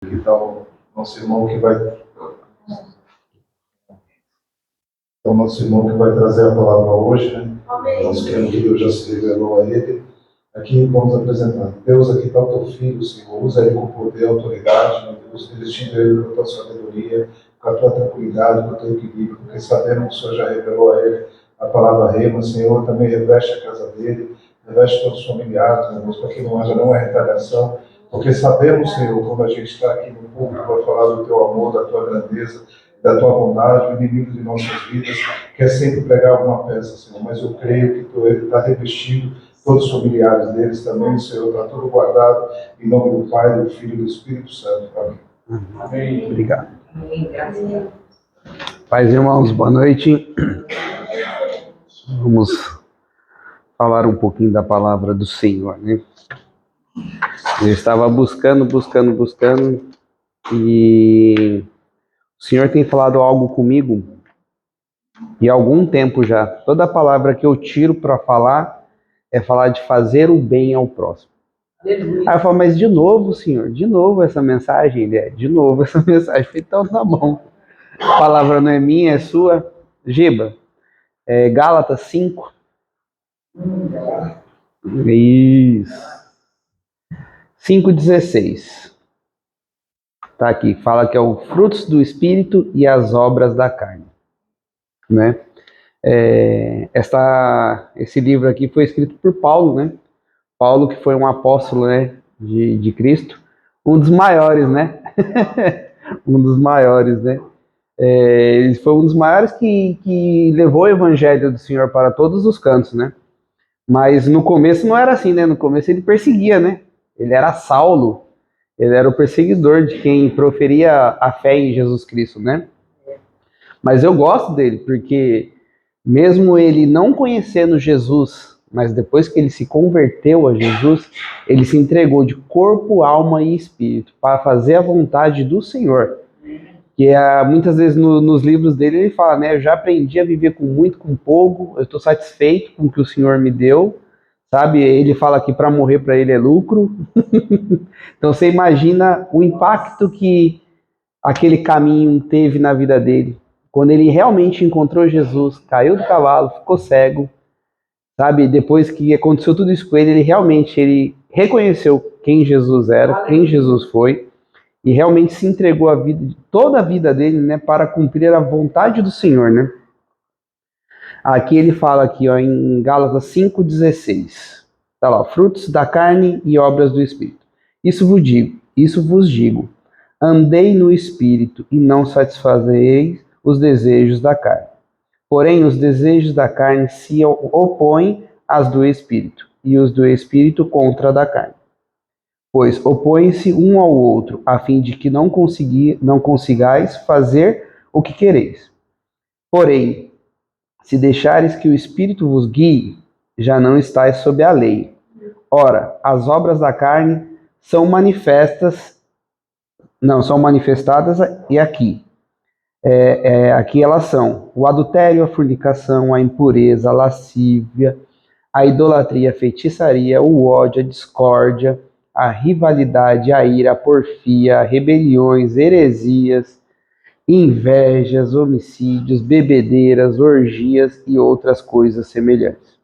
Que tal nosso irmão que vai... Então, nosso irmão que vai trazer a palavra hoje, né? Nós cremos que Deus já se revelou a ele. Aqui vamos apresentar. Deus, aqui está o teu filho, Senhor. Usa ele com poder e autoridade, meu Deus. Revestindo ele com a tua sabedoria, com a tua tranquilidade, com o teu equilíbrio, porque sabemos que o Senhor já revelou a ele a palavra rema. Senhor, também reveste a casa dele, reveste todos os familiares, meu Deus, para que não haja nenhuma retaliação. Porque sabemos, Senhor, quando a gente está aqui no público para falar do teu amor, da tua grandeza, da tua bondade, o inimigo de nossas vidas quer sempre pregar alguma peça, Senhor, mas eu creio que ele está revestido, todos os familiares deles também, Senhor, está tudo guardado, em nome do Pai, do Filho e do Espírito Santo. Amém. Amém. Obrigado. Amém. Paz, irmãos, boa noite. Vamos falar um pouquinho da palavra do Senhor, né? Eu estava buscando, e o Senhor tem falado algo comigo e há algum tempo já. Toda palavra que eu tiro para falar é falar de fazer o bem ao próximo. Aí eu falo, mas de novo, Senhor, de novo essa mensagem? Ele de novo essa mensagem. Então tá bom. A palavra não é minha, é sua. Giba, Gálatas 5. Isso. 5,16. Tá aqui, fala que é o frutos do Espírito e as obras da carne, né? Esse livro aqui foi escrito por Paulo, né? Paulo, que foi um apóstolo, né, de Cristo, um dos maiores, né? Um dos maiores, né? Ele foi um dos maiores que levou o evangelho do Senhor para todos os cantos, né? Mas no começo não era assim, né? No começo ele perseguia, né? Ele era Saulo. Ele era o perseguidor de quem proferia a fé em Jesus Cristo, né? Mas eu gosto dele, porque mesmo ele não conhecendo Jesus, mas depois que ele se converteu a Jesus, ele se entregou de corpo, alma e espírito para fazer a vontade do Senhor. Que muitas vezes nos livros dele ele fala, né? Eu já aprendi a viver com muito, com pouco, eu estou satisfeito com o que o Senhor me deu. Sabe, ele fala que para morrer para ele é lucro. Então você imagina o impacto que aquele caminho teve na vida dele. Quando ele realmente encontrou Jesus, caiu do cavalo, ficou cego. Sabe, depois que aconteceu tudo isso com ele, ele reconheceu quem Jesus era, quem Jesus foi. E realmente se entregou a vida, toda a vida dele, né, para cumprir a vontade do Senhor, né? Aqui ele fala aqui, ó, em Gálatas 5,16. Tá lá, frutos da carne e obras do Espírito. Isso vos digo, andei no Espírito e não satisfazeis os desejos da carne. Porém, os desejos da carne se opõem às do Espírito, e os do Espírito contra a da carne. Pois opõem-se um ao outro, a fim de que não consigais fazer o que quereis. Porém, se deixares que o Espírito vos guie, já não estáis sob a lei. Ora, as obras da carne são manifestadas, e aqui. Aqui elas são o adultério, a fornicação, a impureza, a lascívia, a idolatria, a feitiçaria, o ódio, a discórdia, a rivalidade, a ira, a porfia, rebeliões, heresias, invejas, homicídios, bebedeiras, orgias e outras coisas semelhantes.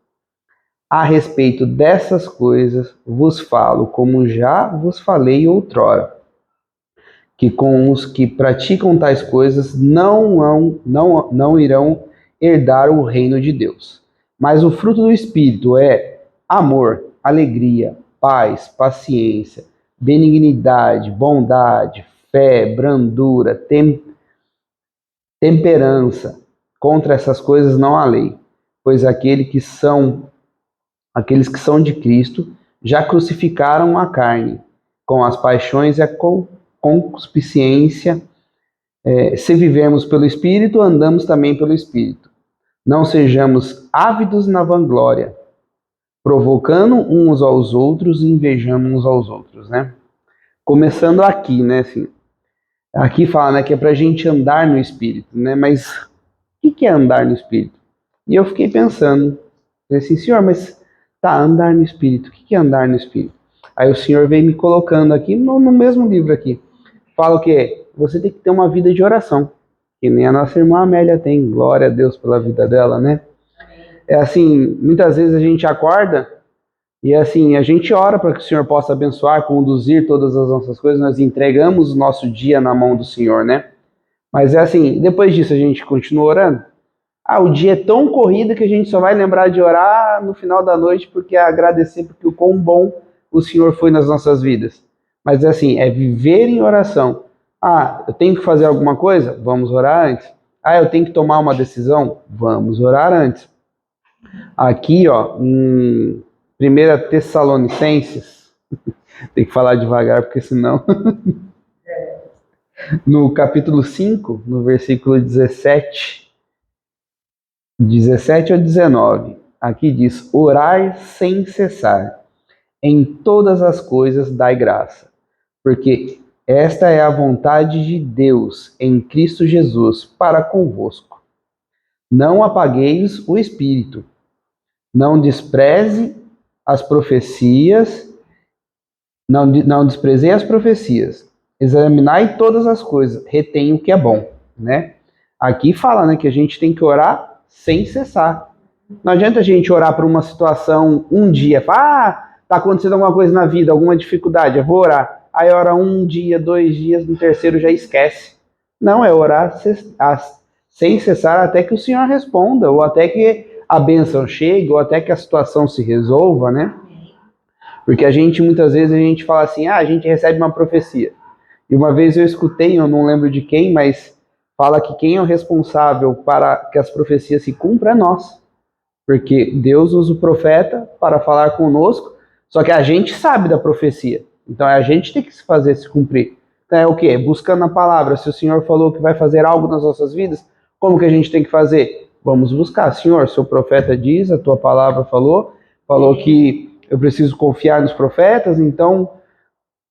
A respeito dessas coisas vos falo, como já vos falei outrora, que com os que praticam tais coisas não irão herdar o reino de Deus. Mas o fruto do Espírito é amor, alegria, paz, paciência, benignidade, bondade, fé, brandura, temperança. Contra essas coisas não há lei, pois aqueles que são de Cristo já crucificaram a carne com as paixões e a concupiscência. Se vivemos pelo Espírito, andamos também pelo Espírito. Não sejamos ávidos na vanglória, provocando uns aos outros e invejando uns aos outros, né? Começando aqui, né, assim, aqui fala, né, que é pra gente andar no Espírito, né? Mas o que é andar no Espírito? E eu fiquei pensando, assim, Senhor, mas tá, andar no Espírito, o que é andar no Espírito? Aí o Senhor veio me colocando aqui no mesmo livro aqui. fala o quê? Você tem que ter uma vida de oração, que nem a nossa irmã Amélia tem, glória a Deus pela vida dela, né? É assim, muitas vezes a gente acorda e assim, a gente ora para que o Senhor possa abençoar, conduzir todas as nossas coisas, nós entregamos o nosso dia na mão do Senhor, né? Mas é assim, depois disso a gente continua orando. Ah, o dia é tão corrido que a gente só vai lembrar de orar no final da noite porque é agradecer porque o quão bom o Senhor foi nas nossas vidas. Mas é assim, é viver em oração. Ah, eu tenho que fazer alguma coisa? Vamos orar antes. Ah, eu tenho que tomar uma decisão? Vamos orar antes. Aqui, ó, em 1 Tessalonicenses, tem que falar devagar porque senão... No capítulo 5, no versículo 17 ou 19, aqui diz: orai sem cessar, em todas as coisas dai graça, porque esta é a vontade de Deus em Cristo Jesus para convosco. Não apagueis o espírito, não despreze as profecias, não desprezei as profecias, examinai todas as coisas, retém o que é bom, né? Aqui fala, né, que a gente tem que orar sem cessar. Não adianta a gente orar por uma situação um dia, tá acontecendo alguma coisa na vida, alguma dificuldade, eu vou orar. Aí ora um dia, 2 dias, no terceiro já esquece. Não, é orar sem cessar até que o Senhor responda, ou até que a bênção chegue, ou até que a situação se resolva, né? Porque a gente, muitas vezes, a gente fala assim, a gente recebe uma profecia. E uma vez eu escutei, eu não lembro de quem, mas fala que quem é o responsável para que as profecias se cumpram é nós. Porque Deus usa o profeta para falar conosco, só que a gente sabe da profecia. Então é a gente tem que se fazer se cumprir. Então é o quê? Buscando a palavra. Se o Senhor falou que vai fazer algo nas nossas vidas, como que a gente tem que fazer? Vamos buscar. Senhor, seu profeta diz, a tua palavra falou que eu preciso confiar nos profetas, então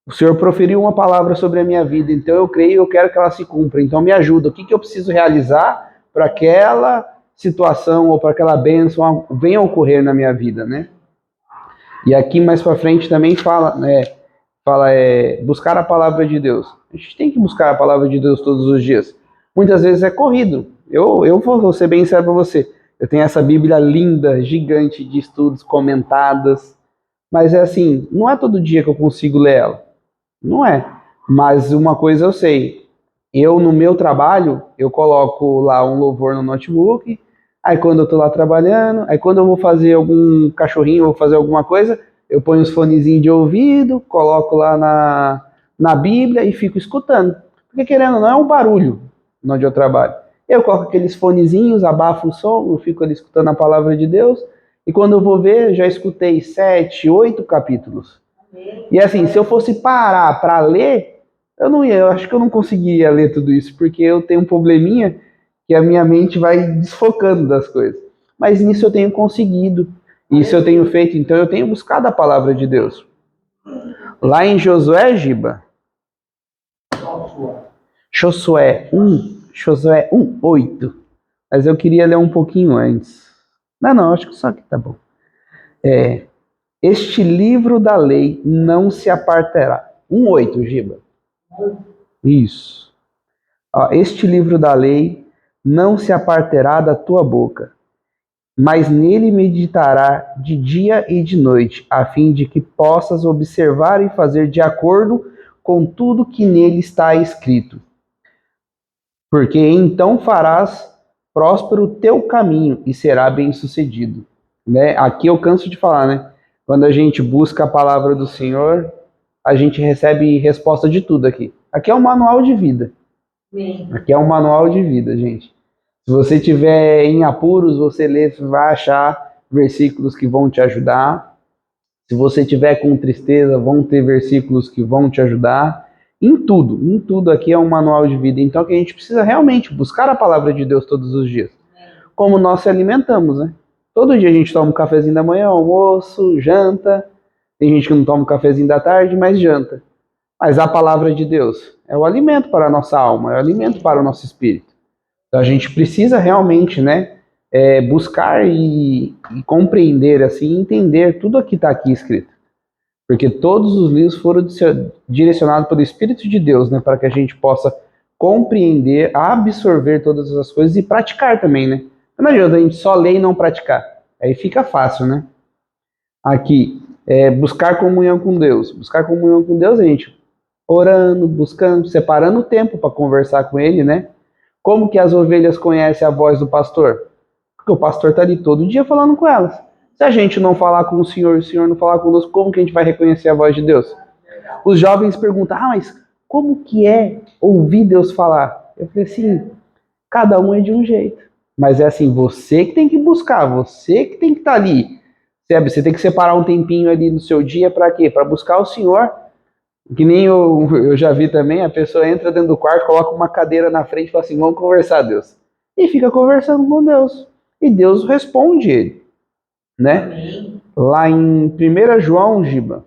o Senhor proferiu uma palavra sobre a minha vida, então eu creio e eu quero que ela se cumpra. Então me ajuda. O que eu preciso realizar para aquela situação ou para aquela bênção venha a ocorrer na minha vida, né? E aqui mais para frente também fala, buscar a palavra de Deus. A gente tem que buscar a palavra de Deus todos os dias. Muitas vezes é corrido. Eu vou ser bem sincero para você. Eu tenho essa Bíblia linda, gigante de estudos comentadas, mas é assim, não é todo dia que eu consigo ler ela. Não é. Mas uma coisa eu sei. Eu, no meu trabalho, eu coloco lá um louvor no notebook, aí quando eu tô lá trabalhando, aí quando eu vou fazer algum cachorrinho, vou fazer alguma coisa, eu ponho os fonezinhos de ouvido, coloco lá na Bíblia e fico escutando. Porque querendo ou não, é um barulho onde eu trabalho. Eu coloco aqueles fonezinhos, abafo o som, eu fico ali escutando a palavra de Deus, e quando eu vou ver, já escutei 7, 8 capítulos. E assim, se eu fosse parar para ler, eu acho que eu não conseguiria ler tudo isso, porque eu tenho um probleminha que a minha mente vai desfocando das coisas. Mas nisso eu tenho conseguido, isso eu tenho feito, então eu tenho buscado a palavra de Deus. Lá em Josué, Giba, Josué 1, 8. Mas eu queria ler um pouquinho antes. Não, acho que só aqui tá bom. Este livro da lei não se apartará. 1:8, Giba. Isso. Este livro da lei não se apartará da tua boca, mas nele meditará de dia e de noite, a fim de que possas observar e fazer de acordo com tudo que nele está escrito. Porque então farás próspero o teu caminho e será bem-sucedido. Né? Aqui eu canso de falar, né? Quando a gente busca a palavra do Senhor, a gente recebe resposta de tudo aqui. Aqui é um manual de vida. Aqui é um manual de vida, gente. Se você tiver em apuros, você lê, vai achar versículos que vão te ajudar. Se você tiver com tristeza, vão ter versículos que vão te ajudar. Em tudo aqui é um manual de vida. Então que a gente precisa realmente buscar a palavra de Deus todos os dias. Como nós se alimentamos, né? Todo dia a gente toma um cafezinho da manhã, almoço, janta. Tem gente que não toma um cafezinho da tarde, mas janta. Mas a palavra de Deus é o alimento para a nossa alma, é o alimento para o nosso espírito. Então a gente precisa realmente, né, buscar e compreender, assim, entender tudo o que está aqui escrito. Porque todos os livros foram direcionados pelo Espírito de Deus, né? Para que a gente possa compreender, absorver todas essas coisas e praticar também, né? Não adianta a gente só ler e não praticar. Aí fica fácil, né? Aqui, buscar comunhão com Deus. Buscar comunhão com Deus, a gente orando, buscando, separando o tempo para conversar com Ele, né? Como que as ovelhas conhecem a voz do pastor? Porque o pastor está ali todo dia falando com elas. Se a gente não falar com o Senhor não falar conosco, como que a gente vai reconhecer a voz de Deus? Os jovens perguntam, mas como que é ouvir Deus falar? Eu falei assim, cada um é de um jeito. Mas é assim, você que tem que buscar, você que tem que estar ali. Sabe? Você tem que separar um tempinho ali no seu dia para quê? Para buscar o Senhor. Que nem eu já vi também, a pessoa entra dentro do quarto, coloca uma cadeira na frente e fala assim, vamos conversar, Deus. E fica conversando com Deus. E Deus responde ele. Né? Amém. Lá em 1 João, Giba.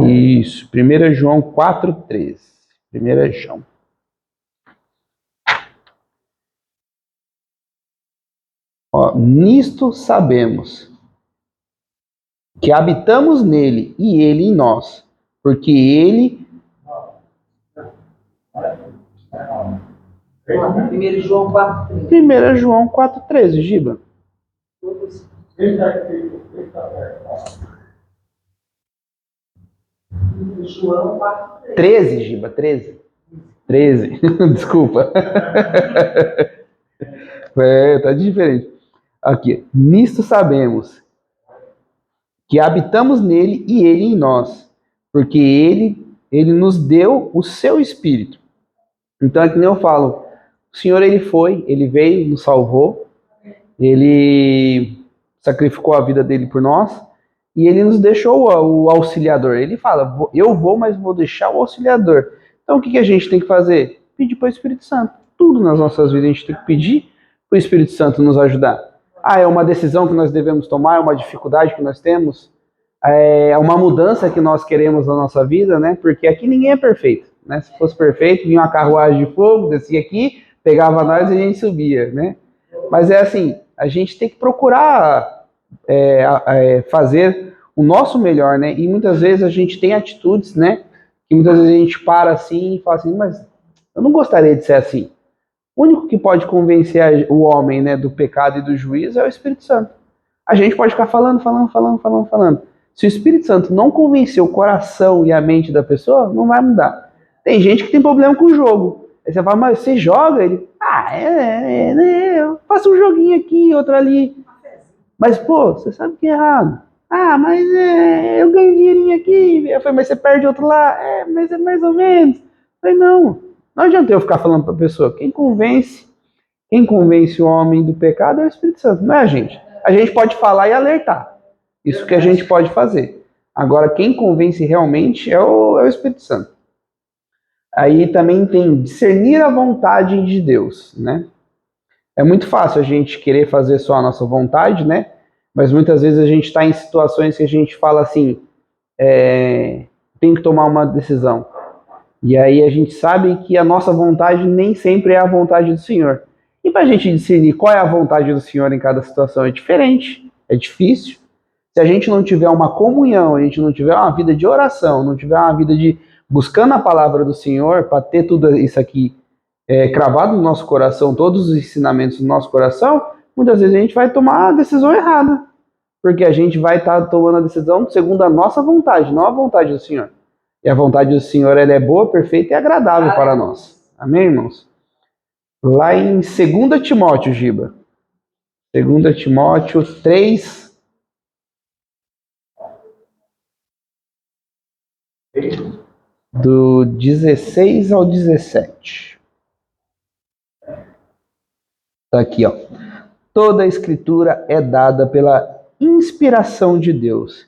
Isso, 1 João 4,13. 1 João. Ó, nisto sabemos que habitamos nele e ele em nós, porque ele... 1 João 4,13. 1 João 4,13, Giba. João 4,13. 13, Giba, 13. 13, desculpa. Tá diferente. Aqui, nisto sabemos que habitamos nele e ele em nós, porque ele nos deu o seu Espírito. Então, é que nem eu falo, o Senhor, ele veio, nos salvou, ele sacrificou a vida dele por nós, e ele nos deixou o auxiliador. Ele fala, eu vou, mas vou deixar o auxiliador. Então, o que a gente tem que fazer? Pedir para o Espírito Santo. Tudo nas nossas vidas a gente tem que pedir para o Espírito Santo nos ajudar. É uma decisão que nós devemos tomar, é uma dificuldade que nós temos, é uma mudança que nós queremos na nossa vida, né? Porque aqui ninguém é perfeito, né? Se fosse perfeito, vinha uma carruagem de fogo, descia aqui, pegava nós e a gente subia, né? Mas é assim, a gente tem que procurar fazer o nosso melhor, né? E muitas vezes a gente tem atitudes, né? Que muitas vezes a gente para assim e fala assim, mas eu não gostaria de ser assim. O único que pode convencer o homem, né, do pecado e do juízo é o Espírito Santo. A gente pode ficar falando. Se o Espírito Santo não convencer o coração e a mente da pessoa, não vai mudar. Tem gente que tem problema com o jogo. Aí você fala, mas você joga? Ele, eu faço um joguinho aqui, outro ali. Mas, pô, você sabe que é errado. Mas eu ganho dinheirinho aqui. Eu falei, mas você perde outro lá. Mas é mais ou menos. Eu falei, não adianta eu ficar falando para a pessoa. Quem convence o homem do pecado é o Espírito Santo, não é a gente. A gente pode falar e alertar. Isso que a gente pode fazer. Agora, quem convence realmente é o Espírito Santo. Aí também tem discernir a vontade de Deus, né? É muito fácil a gente querer fazer só a nossa vontade, né? Mas muitas vezes a gente está em situações que a gente fala assim, tem que tomar uma decisão. E aí a gente sabe que a nossa vontade nem sempre é a vontade do Senhor. E para a gente discernir qual é a vontade do Senhor em cada situação é diferente, é difícil. Se a gente não tiver uma comunhão, a gente não tiver uma vida de oração, não tiver uma vida de buscando a palavra do Senhor, para ter tudo isso aqui cravado no nosso coração, todos os ensinamentos no nosso coração, muitas vezes a gente vai tomar a decisão errada. Porque a gente vai estar tomando a decisão segundo a nossa vontade, não a vontade do Senhor. E a vontade do Senhor, ela é boa, perfeita e agradável para nós. Amém, irmãos? Lá em 2 Timóteo, Giba. 2 Timóteo 3. Do 16 ao 17. Tá aqui, ó. Toda a escritura é dada pela inspiração de Deus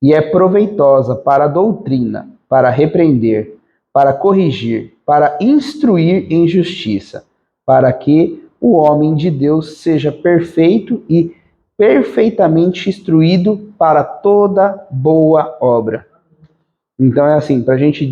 e é proveitosa para a doutrina, para repreender, para corrigir, para instruir em justiça, para que o homem de Deus seja perfeito e perfeitamente instruído para toda boa obra. Então é assim, para a gente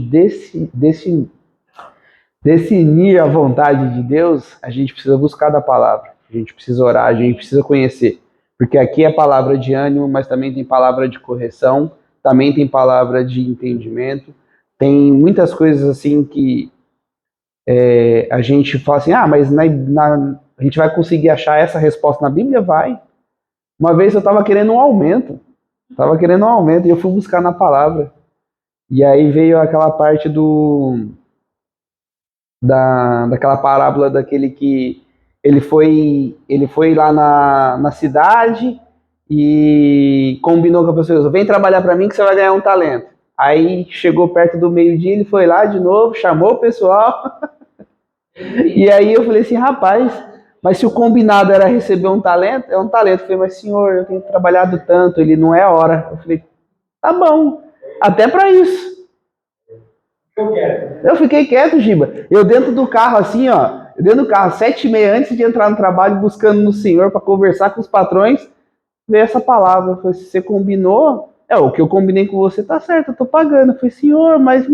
definir a vontade de Deus, a gente precisa buscar da palavra, a gente precisa orar, a gente precisa conhecer. Porque aqui é palavra de ânimo, mas também tem palavra de correção, também tem palavra de entendimento, tem muitas coisas assim que a gente fala assim, mas a gente vai conseguir achar essa resposta na Bíblia? Vai. Uma vez eu estava querendo um aumento, e eu fui buscar na palavra. E aí veio aquela parte daquela parábola daquele que ele foi lá na cidade e combinou com a pessoa, vem trabalhar para mim que você vai ganhar um talento. Aí chegou perto do meio-dia, ele foi lá de novo, chamou o pessoal, e aí eu falei assim, rapaz, mas se o combinado era receber um talento, é um talento. Eu falei, mas senhor, eu tenho trabalhado tanto, ele não é a hora. Eu falei, tá bom, até para isso. Eu fiquei quieto, Giba. Eu dentro do carro, assim, ó. Dentro do carro, 7h30 antes de entrar no trabalho, buscando no Senhor para conversar com os patrões, veio essa palavra. Eu falei, se você combinou, o que eu combinei com você tá certo, eu tô pagando. Eu falei, Senhor, mas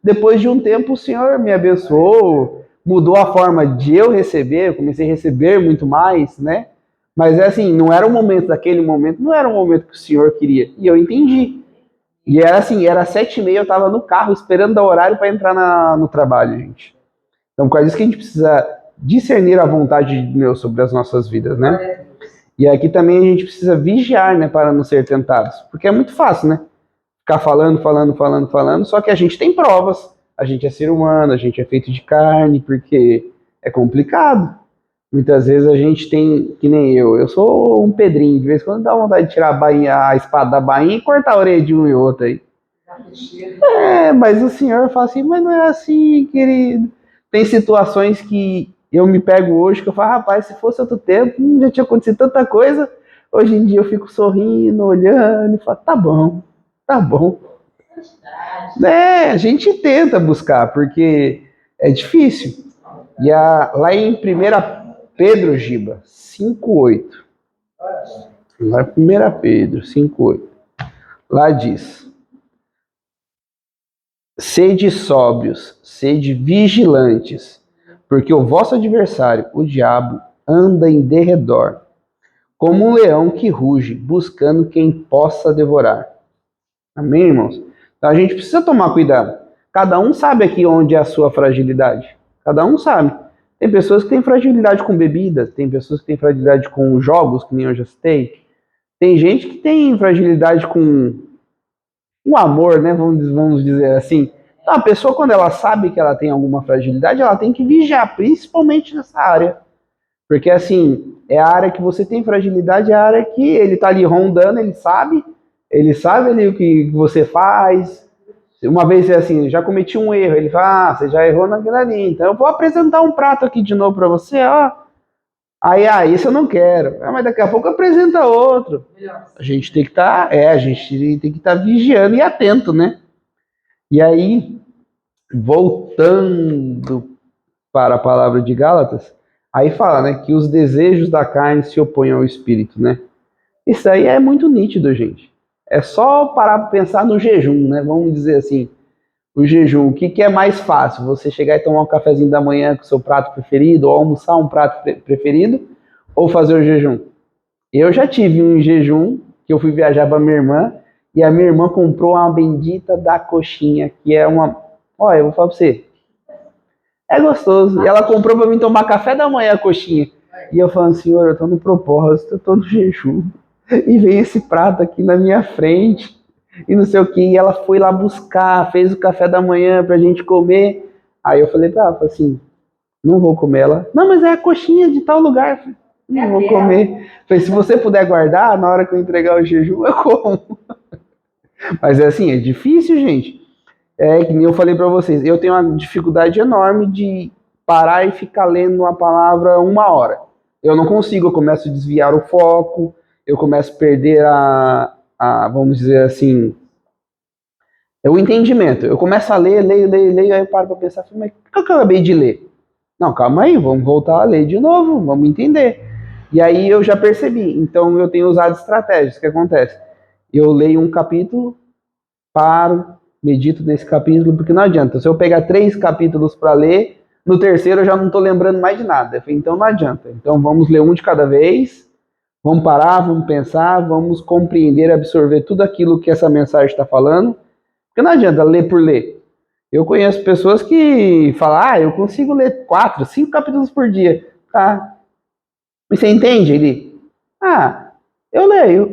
depois de um tempo o Senhor me abençoou, mudou a forma de eu receber, eu comecei a receber muito mais, né? Mas é assim, não era o momento daquele momento, não era o momento que o Senhor queria. E eu entendi. E era assim, era 7h30, eu tava no carro esperando dar horário para entrar no trabalho, gente. Então, por causa disso que a gente precisa discernir a vontade de Deus sobre as nossas vidas, né? E aqui também a gente precisa vigiar, né, para não ser tentados. Porque é muito fácil, né? Ficar falando, só que a gente tem provas. A gente é ser humano, a gente é feito de carne, porque é complicado. Muitas vezes a gente tem, que nem eu sou um Pedrinho, de vez em quando dá vontade de tirar a espada da bainha e cortar a orelha de um e outro aí. Mas o Senhor fala assim, mas não é assim, querido. Tem situações que eu me pego hoje que eu falo, rapaz, se fosse outro tempo, já tinha acontecido tanta coisa. Hoje em dia eu fico sorrindo, olhando e falo, tá bom, tá bom. A gente tenta buscar, porque é difícil. E lá em 1 Pedro, Giba, 5:8. Lá em 1 Pedro 5:8. Lá diz: sede sóbrios, sede vigilantes, porque o vosso adversário, o diabo, anda em derredor, como um leão que ruge, buscando quem possa devorar. Amém, irmãos? Então a gente precisa tomar cuidado. Cada um sabe aqui onde é a sua fragilidade. Cada um sabe. Tem pessoas que têm fragilidade com bebidas, tem pessoas que têm fragilidade com jogos, que nem eu já citei. Tem gente que tem fragilidade com o amor, né? Vamos dizer assim. Então, a pessoa, quando ela sabe que ela tem alguma fragilidade, ela tem que vigiar, principalmente nessa área. Porque, assim, é a área que você tem fragilidade, é a área que ele tá ali rondando, ele sabe ali o que você faz. Uma vez é assim, já cometi um erro, ele fala, você já errou naquilo ali, então eu vou apresentar um prato aqui de novo para você, ó. Aí, isso eu não quero. Mas daqui a pouco apresenta outro. A gente tem que estar, vigiando e atento, né? E aí, voltando para a palavra de Gálatas, aí fala, né, que os desejos da carne se opõem ao espírito, né? Isso aí é muito nítido, gente. É só parar para pensar no jejum, né? Vamos dizer assim, o jejum. O que é mais fácil? Você chegar e tomar um cafezinho da manhã com o seu prato preferido, ou almoçar um prato preferido, ou fazer o jejum? Eu já tive um jejum, que eu fui viajar para minha irmã, e a minha irmã comprou uma bendita da coxinha, que é uma... Olha, eu vou falar para você. É gostoso. E ela comprou para mim tomar café da manhã a coxinha. E eu falando, Senhor, eu estou no propósito, eu estou no jejum. E veio esse prato aqui na minha frente, e não sei o que, e ela foi lá buscar, fez o café da manhã pra gente comer. Aí eu falei pra ela, assim, não vou comer. Ela, não, mas é a coxinha de tal lugar. Falei, não vou comer. Falei, se você puder guardar, na hora que eu entregar o jejum, eu como. Mas é assim, é difícil, gente. É que nem eu falei pra vocês, eu tenho uma dificuldade enorme de parar e ficar lendo uma palavra 1 hora. Eu não consigo, eu começo a desviar o foco, eu começo a perder vamos dizer assim, o entendimento. Eu começo a ler, leio, aí eu paro para pensar, mas o que eu acabei de ler? Não, calma aí, vamos voltar a ler de novo, vamos entender. E aí eu já percebi, então eu tenho usado estratégias. O que acontece? Eu leio um capítulo, paro, medito nesse capítulo, porque não adianta. Se eu pegar 3 capítulos para ler, no terceiro eu já não estou lembrando mais de nada. Eu falei, então não adianta. Então vamos ler um de cada vez, Vamos parar, vamos pensar, vamos compreender, absorver tudo aquilo que essa mensagem está falando. Porque não adianta ler por ler. Eu conheço pessoas que falam, eu consigo ler 4, 5 capítulos por dia. Tá. Mas você entende ele? Eu leio.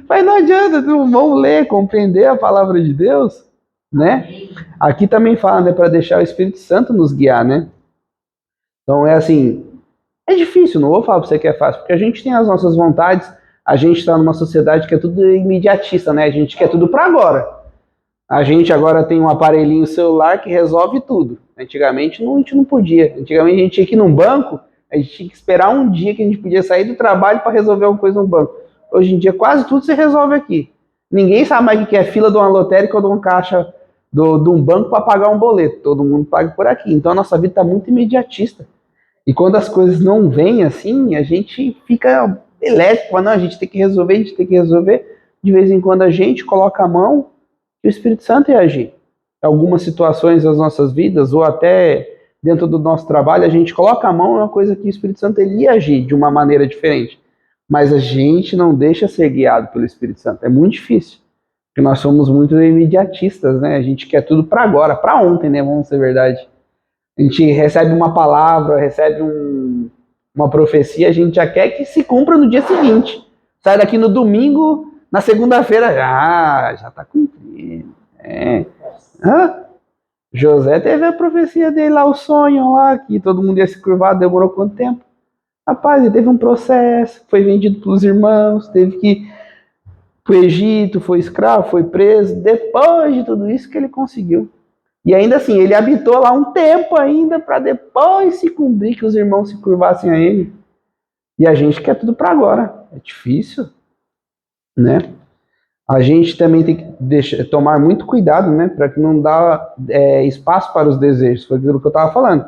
Mas não adianta, vamos ler, compreender a palavra de Deus, né? Aqui também fala, né, para deixar o Espírito Santo nos guiar, né? Então é assim, é difícil, não vou falar para você que é fácil, porque a gente tem as nossas vontades, a gente está numa sociedade que é tudo imediatista, né? A gente quer tudo para agora. A gente agora tem um aparelhinho celular que resolve tudo. Antigamente a gente não podia. Antigamente a gente tinha que ir num banco, a gente tinha que esperar um dia que a gente podia sair do trabalho para resolver alguma coisa no banco. Hoje em dia quase tudo se resolve aqui. Ninguém sabe mais o que é fila de uma lotérica ou de uma caixa de um banco para pagar um boleto. Todo mundo paga por aqui. Então a nossa vida está muito imediatista. E quando as coisas não vêm assim, a gente fica elétrico. Não, a gente tem que resolver, a gente tem que resolver. De vez em quando a gente coloca a mão e o Espírito Santo ia agir. Em algumas situações das nossas vidas, ou até dentro do nosso trabalho, a gente coloca a mão, é uma coisa que o Espírito Santo ele ia agir de uma maneira diferente. Mas a gente não deixa ser guiado pelo Espírito Santo. É muito difícil. Porque nós somos muito imediatistas, né? A gente quer tudo para agora, para ontem, né? Vamos ser verdade. A gente recebe uma palavra, recebe uma profecia, a gente já quer que se cumpra no dia seguinte. Sai daqui no domingo, na segunda-feira já está cumprido. José teve a profecia dele lá, o sonho lá, que todo mundo ia se curvar, demorou quanto tempo? Rapaz, ele teve um processo, foi vendido pelos irmãos, teve que ir para o Egito, foi escravo, foi preso, depois de tudo isso que ele conseguiu. E ainda assim, ele habitou lá um tempo ainda para depois se cumprir que os irmãos se curvassem a ele. E a gente quer tudo para agora. É difícil, né? A gente também tem que tomar muito cuidado, né? Para que não dá espaço para os desejos. Foi aquilo que eu estava falando.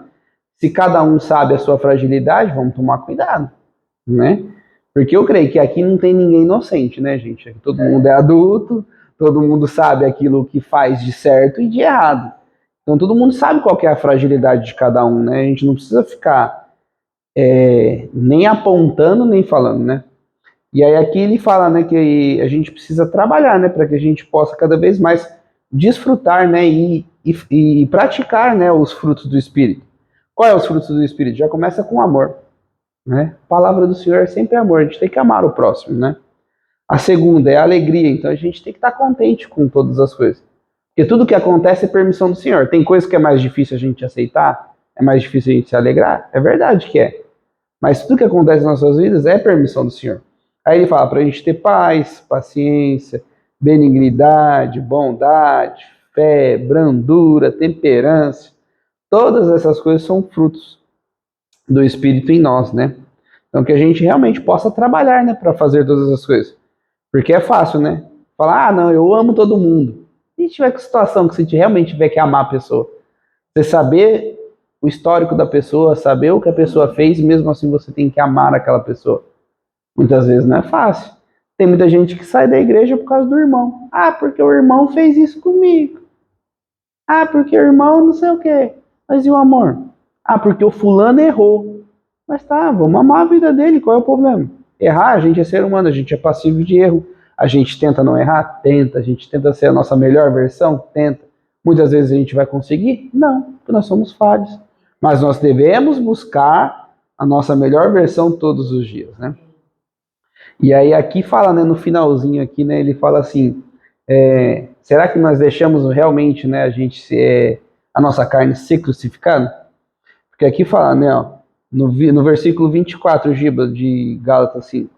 Se cada um sabe a sua fragilidade, vamos tomar cuidado, né? Porque eu creio que aqui não tem ninguém inocente, né, gente? Aqui todo mundo é adulto, todo mundo sabe aquilo que faz de certo e de errado. Então todo mundo sabe qual que é a fragilidade de cada um, né? A gente não precisa ficar nem apontando, nem falando, né? E aí aqui ele fala, né, que a gente precisa trabalhar, né, para que a gente possa cada vez mais desfrutar, né, e praticar, né, os frutos do Espírito. Qual é os frutos do Espírito? Já começa com amor, né? A palavra do Senhor é sempre amor, a gente tem que amar o próximo, né? A segunda é a alegria, então a gente tem que estar contente com todas as coisas. Porque tudo que acontece é permissão do Senhor. Tem coisa que é mais difícil a gente aceitar, é mais difícil a gente se alegrar, é verdade que é. Mas tudo que acontece nas nossas vidas é permissão do Senhor. Aí ele fala para a gente ter paz, paciência, benignidade, bondade, fé, brandura, temperança. Todas essas coisas são frutos do Espírito em nós, né? Então que a gente realmente possa trabalhar, né, para fazer todas essas coisas. Porque é fácil, né? Falar, não, eu amo todo mundo. E tiver com situação que você realmente tiver que amar a pessoa, você saber o histórico da pessoa, saber o que a pessoa fez, e mesmo assim você tem que amar aquela pessoa. Muitas vezes não é fácil. Tem muita gente que sai da igreja por causa do irmão. Porque o irmão fez isso comigo. Porque o irmão não sei o quê. Mas e o amor? Porque o fulano errou. Mas tá, vamos amar a vida dele, qual é o problema? Errar, a gente é ser humano, a gente é passivo de erro. A gente tenta não errar? Tenta. A gente tenta ser a nossa melhor versão? Tenta. Muitas vezes a gente vai conseguir? Não, porque nós somos falhos. Mas nós devemos buscar a nossa melhor versão todos os dias, né? E aí aqui fala, né, no finalzinho aqui, né, ele fala assim, será que nós deixamos realmente, né, a nossa carne ser crucificada? Porque aqui fala, né, ó, no versículo 24, Giba, de Gálatas 5,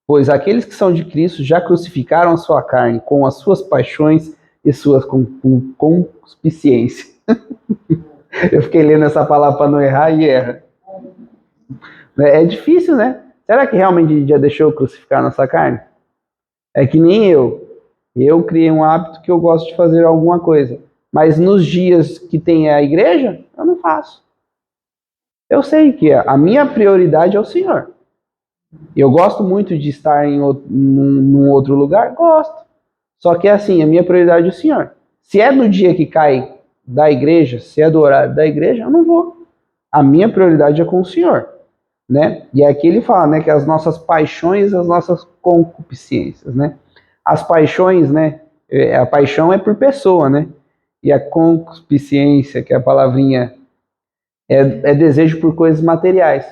pois aqueles que são de Cristo já crucificaram a sua carne com as suas paixões e suas concupiscências. Eu fiquei lendo essa palavra para não errar e erra. É difícil, né? Será que realmente a gente já deixou crucificar a nossa carne? É que nem eu. Eu criei um hábito que eu gosto de fazer alguma coisa. Mas nos dias que tem a igreja, eu não faço. Eu sei que a minha prioridade é o Senhor. Eu gosto muito de estar num outro lugar? Gosto. Só que assim, a minha prioridade é o Senhor. Se é no dia que cai da igreja, se é do horário da igreja, eu não vou. A minha prioridade é com o Senhor. né? E aqui ele fala, né, que as nossas paixões, as nossas concupiscências, né? As paixões, né? A paixão é por pessoa, né? E a concupiscência, que é a palavrinha, é desejo por coisas materiais.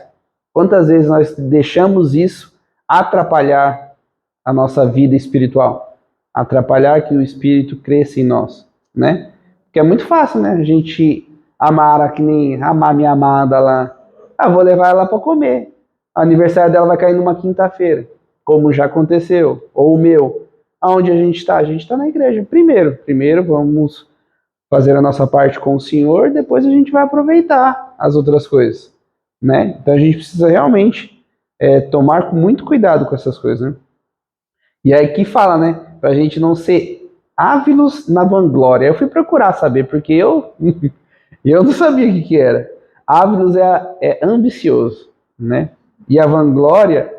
Quantas vezes nós deixamos isso atrapalhar a nossa vida espiritual? Atrapalhar que o espírito cresça em nós, né? Porque é muito fácil, né? A gente amar, que nem amar minha amada lá. Ah, vou levar ela para comer. O aniversário dela vai cair numa quinta-feira, como já aconteceu. Ou o meu. Aonde a gente está? A gente está na igreja. Primeiro vamos fazer a nossa parte com o Senhor, depois a gente vai aproveitar as outras coisas, né? Então a gente precisa realmente tomar muito cuidado com essas coisas, né? E aí que fala, né? Pra gente não ser ávilos na vanglória. Eu fui procurar saber, porque eu não sabia o que era. Ávilos é ambicioso, né? E a vanglória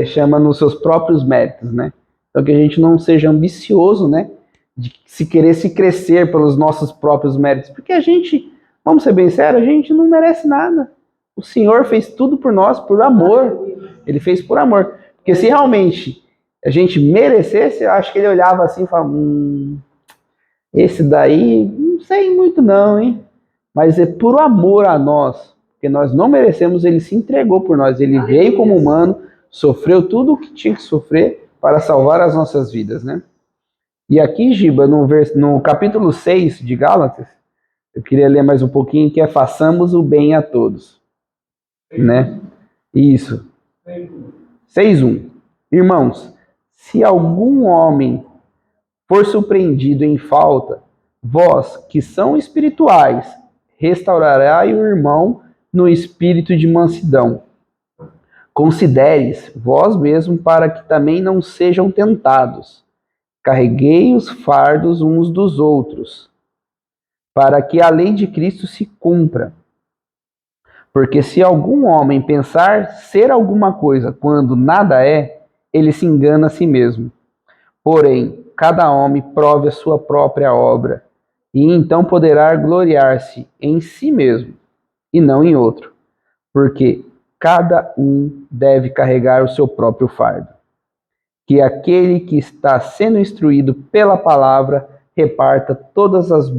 chama nos seus próprios méritos, né? Então que a gente não seja ambicioso, né? De se crescer pelos nossos próprios méritos. Porque a gente, vamos ser bem sérios, a gente não merece nada. O Senhor fez tudo por nós, por amor. Ele fez por amor. Porque se realmente a gente merecesse, eu acho que ele olhava assim e falava, esse daí, não sei muito não, hein? Mas é por amor a nós, porque nós não merecemos, ele se entregou por nós. Ele veio como humano, sofreu tudo o que tinha que sofrer para salvar as nossas vidas, né? E aqui, Giba, no capítulo 6 de Gálatas, eu queria ler mais um pouquinho, que é façamos o bem a todos, né? Isso. 6:1. Irmãos, se algum homem for surpreendido em falta, vós, que são espirituais, restaurarai o irmão no espírito de mansidão. Consideres vós mesmos para que também não sejam tentados. Carreguei os fardos uns dos outros, para que a lei de Cristo se cumpra. Porque se algum homem pensar ser alguma coisa quando nada é, ele se engana a si mesmo. Porém, cada homem prove a sua própria obra, e então poderá gloriar-se em si mesmo, e não em outro. Porque cada um deve carregar o seu próprio fardo. Que aquele que está sendo instruído pela palavra reparta todas as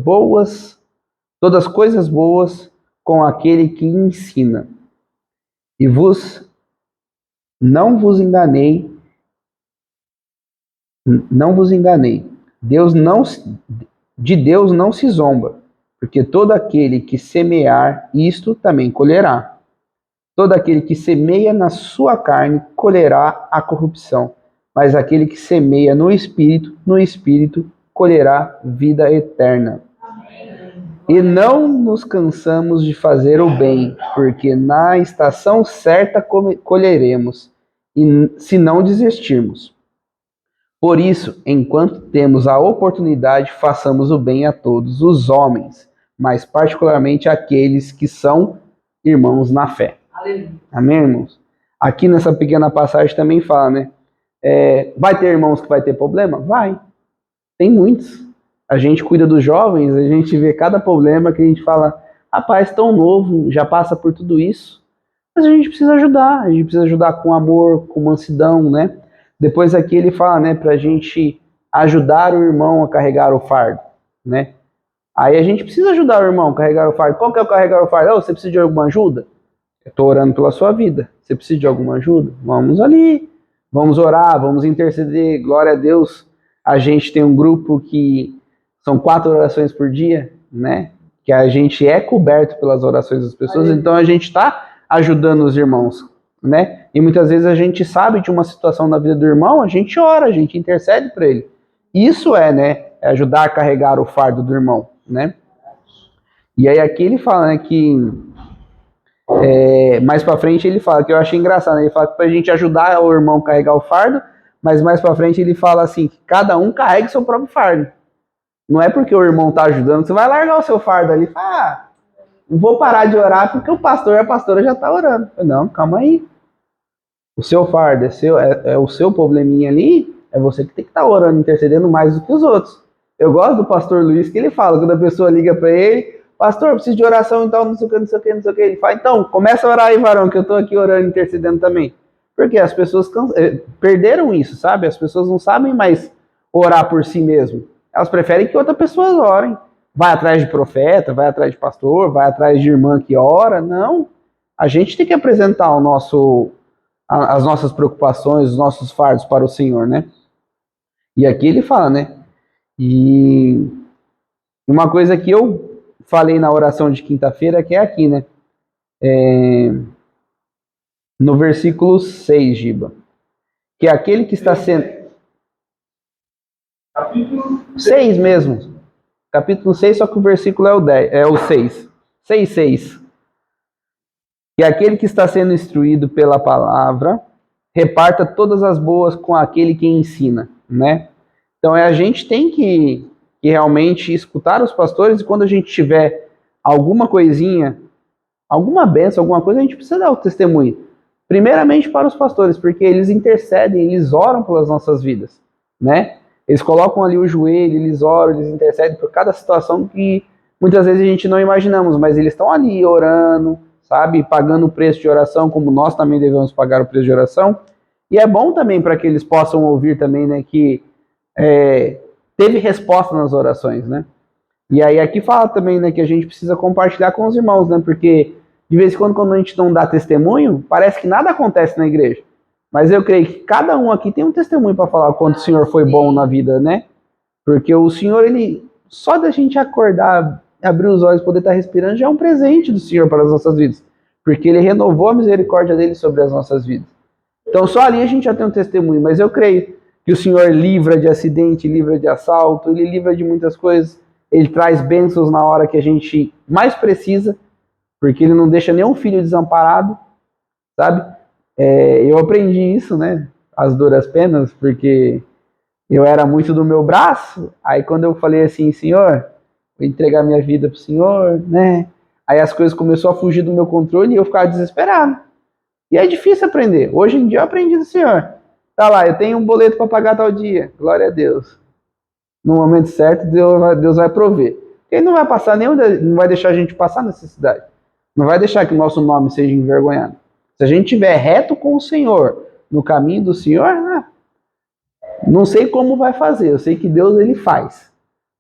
coisas boas com aquele que ensina. E não vos enganei. De Deus não se zomba, porque todo aquele que semear isto também colherá. Todo aquele que semeia na sua carne colherá a corrupção, mas aquele que semeia no Espírito colherá vida eterna. E não nos cansamos de fazer o bem, porque na estação certa colheremos, e se não desistirmos. Por isso, enquanto temos a oportunidade, façamos o bem a todos os homens, mas particularmente àqueles que são irmãos na fé. Aleluia. Amém, irmãos? Aqui nessa pequena passagem também fala, né? Vai ter irmãos que vai ter problema? Vai. Tem muitos. A gente cuida dos jovens, a gente vê cada problema que a gente fala, rapaz, tão novo, já passa por tudo isso. Mas a gente precisa ajudar com amor, com mansidão, né? Depois aqui ele fala, né, pra gente ajudar o irmão a carregar o fardo, né? Aí a gente precisa ajudar o irmão a carregar o fardo. Qual que é o carregar o fardo? Você precisa de alguma ajuda? Eu estou orando pela sua vida. Você precisa de alguma ajuda? Vamos ali. Vamos orar, vamos interceder. Glória a Deus. A gente tem um grupo que são 4 orações por dia, né? Que a gente é coberto pelas orações das pessoas. Então a gente está ajudando os irmãos, né? E muitas vezes a gente sabe de uma situação na vida do irmão, a gente ora, a gente intercede por ele. Isso né? É ajudar a carregar o fardo do irmão, né? E aí aqui ele fala, né, que mais pra frente ele fala, que eu achei engraçado, né? Ele fala que pra gente ajudar o irmão a carregar o fardo, mas mais pra frente ele fala assim, que cada um carregue seu próprio fardo. Não é porque o irmão tá ajudando, você vai largar o seu fardo ali e fala, não vou parar de orar porque o pastor e a pastora já tá orando. Não, calma aí. O seu fardo é o seu probleminha ali, é você que tem que estar orando, intercedendo mais do que os outros. Eu gosto do pastor Luiz, que ele fala, quando a pessoa liga para ele, pastor, eu preciso de oração e tal, não sei o que, não sei o que, não sei o que. Ele fala, então, começa a orar aí, varão, que eu tô aqui orando, intercedendo também. Porque as pessoas perderam isso, sabe? As pessoas não sabem mais orar por si mesmo. Elas preferem que outras pessoas orem. Vai atrás de profeta, vai atrás de pastor, vai atrás de irmã que ora. Não. A gente tem que apresentar as nossas preocupações, os nossos fardos para o Senhor, né? E aqui ele fala, né? E uma coisa que eu falei na oração de quinta-feira, que é aqui, né? No versículo 6, Giba. Que é aquele que está sendo... Capítulo 6 mesmo. Capítulo 6, só que o versículo é o 10, é o 6. 6. Que é aquele que está sendo instruído pela palavra, reparta todas as boas com aquele que ensina, né? Então a gente tem que realmente escutar os pastores, e quando a gente tiver alguma coisinha, alguma benção, alguma coisa, a gente precisa dar o testemunho. Primeiramente para os pastores, porque eles intercedem, eles oram pelas nossas vidas, né? Eles colocam ali o joelho, eles oram, eles intercedem por cada situação que muitas vezes a gente não imaginamos, mas eles estão ali orando, sabe? Pagando o preço de oração, como nós também devemos pagar o preço de oração. E é bom também para que eles possam ouvir também, né, que teve resposta nas orações, né? E aí aqui fala também, né, que a gente precisa compartilhar com os irmãos, né? Porque de vez em quando a gente não dá testemunho, parece que nada acontece na igreja. Mas eu creio que cada um aqui tem um testemunho para falar quanto o Senhor foi bom na vida, né? Porque o Senhor, ele só da gente acordar, abrir os olhos, poder estar respirando, já é um presente do Senhor para as nossas vidas. Porque ele renovou a misericórdia dele sobre as nossas vidas. Então só ali a gente já tem um testemunho, mas eu creio que o Senhor livra de acidente, livra de assalto, ele livra de muitas coisas, ele traz bênçãos na hora que a gente mais precisa, porque ele não deixa nenhum filho desamparado, sabe? Eu aprendi isso, né? As duras penas, porque eu era muito do meu braço, aí quando eu falei assim, Senhor, vou entregar minha vida pro Senhor, né? Aí as coisas começaram a fugir do meu controle e eu ficava desesperado. E é difícil aprender. Hoje em dia eu aprendi do Senhor. Tá lá, eu tenho um boleto para pagar tal dia. Glória a Deus. No momento certo, Deus vai prover. Ele não vai passar não vai deixar a gente passar necessidade. Não vai deixar que o nosso nome seja envergonhado. Se a gente estiver reto com o Senhor, no caminho do Senhor, não sei como vai fazer. Eu sei que Deus, ele faz.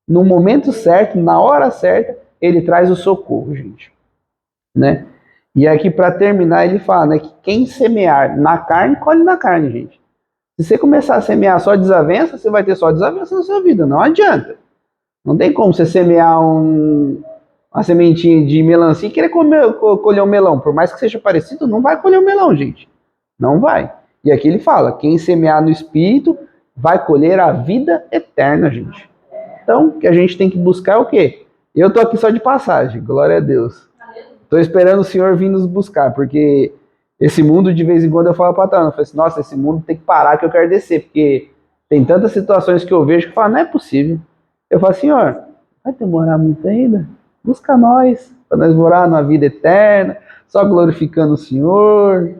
No momento certo, na hora certa, ele traz o socorro, gente. Né? E aqui, para terminar, ele fala, né, que quem semear na carne, colhe na carne, gente. Se você começar a semear só desavença, você vai ter só desavença na sua vida. Não adianta. Não tem como você semear uma sementinha de melancia e querer colher um melão. Por mais que seja parecido, não vai colher um melão, gente. Não vai. E aqui ele fala, quem semear no Espírito vai colher a vida eterna, gente. Então, o que a gente tem que buscar é o quê? Eu tô aqui só de passagem, glória a Deus. Tô esperando o Senhor vir nos buscar, porque esse mundo, de vez em quando, eu falo pra Tana, eu falo assim, nossa, esse mundo tem que parar que eu quero descer, porque tem tantas situações que eu vejo que eu falo, não é possível. Eu falo, Senhor, vai demorar muito ainda? Busca nós, para nós morar numa vida eterna, só glorificando o Senhor.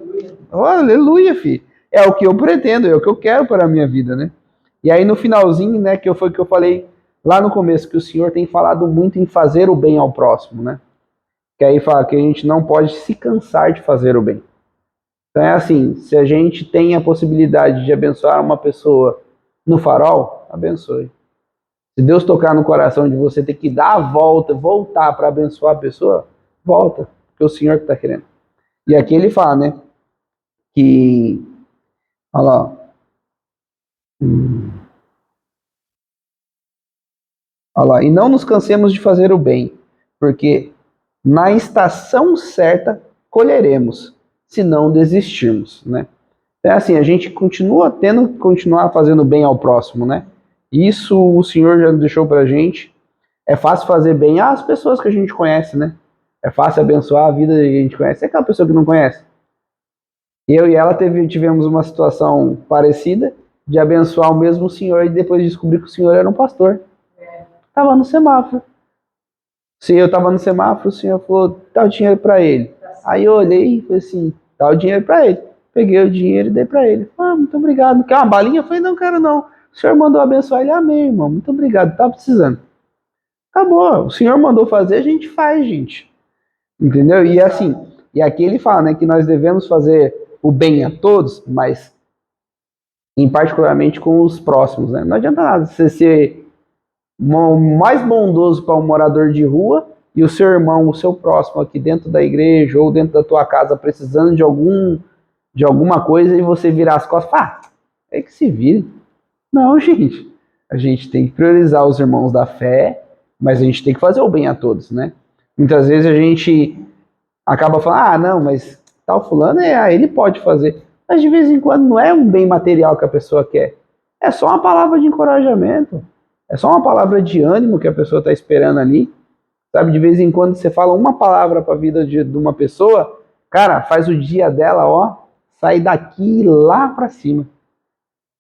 Oh, aleluia, filho. É o que eu pretendo, é o que eu quero para a minha vida, né? E aí no finalzinho, né, que foi que eu falei lá no começo, que o Senhor tem falado muito em fazer o bem ao próximo, né? Que aí fala que a gente não pode se cansar de fazer o bem. Então é assim, se a gente tem a possibilidade de abençoar uma pessoa no farol, abençoe. Se Deus tocar no coração de você ter que dar a volta, voltar para abençoar a pessoa, volta, porque é o Senhor que está querendo. E aqui ele fala, né, que, olha lá, olha lá, e não nos cansemos de fazer o bem, porque na estação certa colheremos, se não desistirmos, né? É assim, a gente continua tendo que continuar fazendo bem ao próximo, né? Isso o Senhor já deixou pra gente. É fácil fazer bem às pessoas que a gente conhece, né? É fácil abençoar a vida que a gente conhece. É aquela pessoa que não conhece. Eu e ela tivemos uma situação parecida de abençoar o mesmo senhor e depois descobrir que o senhor era um pastor. Tava no semáforo. Se eu tava no semáforo, o senhor falou, dá o dinheiro pra ele. Aí eu olhei e falei assim, dá o dinheiro pra ele. Peguei o dinheiro e dei pra ele. Ah, muito obrigado. Quer uma balinha? Eu falei, não quero não. O senhor mandou abençoar ele. Amém, irmão. Muito obrigado. Tava precisando. Acabou. O Senhor mandou fazer, a gente faz, gente. Entendeu? E assim, e aqui ele fala, né, que nós devemos fazer o bem a todos, mas em particularmente com os próximos, né? Não adianta nada você ser mais bondoso para um morador de rua e o seu irmão, o seu próximo aqui dentro da igreja ou dentro da tua casa precisando de alguma coisa e você virar as costas, é que se vire. Não, gente. A gente tem que priorizar os irmãos da fé, mas a gente tem que fazer o bem a todos, né? Muitas vezes a gente acaba falando, não, mas tal fulano, ele pode fazer. Mas de vez em quando não é um bem material que a pessoa quer. É só uma palavra de encorajamento. É só uma palavra de ânimo que a pessoa está esperando ali. Sabe, de vez em quando você fala uma palavra para a vida de uma pessoa, cara, faz o dia dela, ó, sair daqui e lá para cima.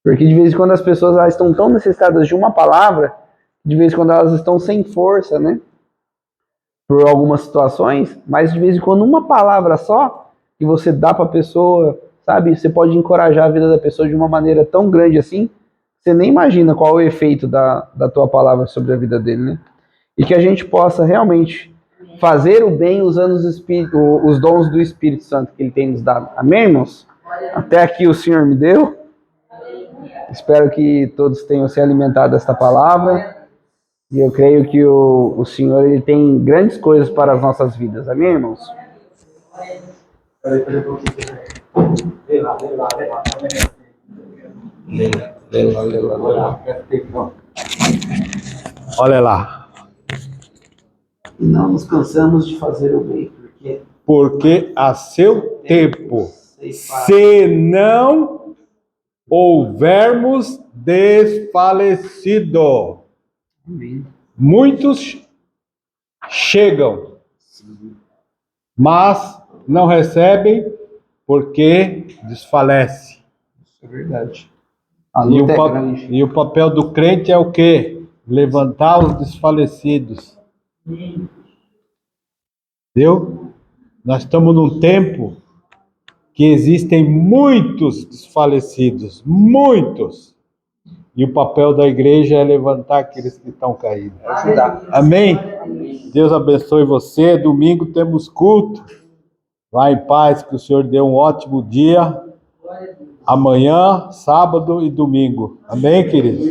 Porque de vez em quando as pessoas elas estão tão necessitadas de uma palavra, de vez em quando elas estão sem força, né? Por algumas situações, mas de vez em quando uma palavra só que você dá para a pessoa, sabe? Você pode encorajar a vida da pessoa de uma maneira tão grande assim, você nem imagina qual é o efeito da tua palavra sobre a vida dele, né? E que a gente possa realmente fazer o bem usando os dons do Espírito Santo que ele tem nos dado. Amém, irmãos? Até aqui o Senhor me deu. Espero que todos tenham se alimentado desta palavra. E eu creio que o Senhor ele tem grandes coisas para as nossas vidas. Amém, irmãos? Olha lá. E não nos cansamos de fazer o bem, Porque a seu tempo, se não houvermos desfalecido, muitos chegam, mas não recebem porque desfalece. Isso é verdade. E o papel do crente é o quê? Levantar os desfalecidos. Entendeu? Nós estamos num tempo que existem muitos desfalecidos, muitos. E o papel da igreja é levantar aqueles que estão caídos. Ajudar. Amém? Deus abençoe você. Domingo temos culto. Vá em paz, que o Senhor dê um ótimo dia. Amanhã, sábado e domingo. Amém, queridos?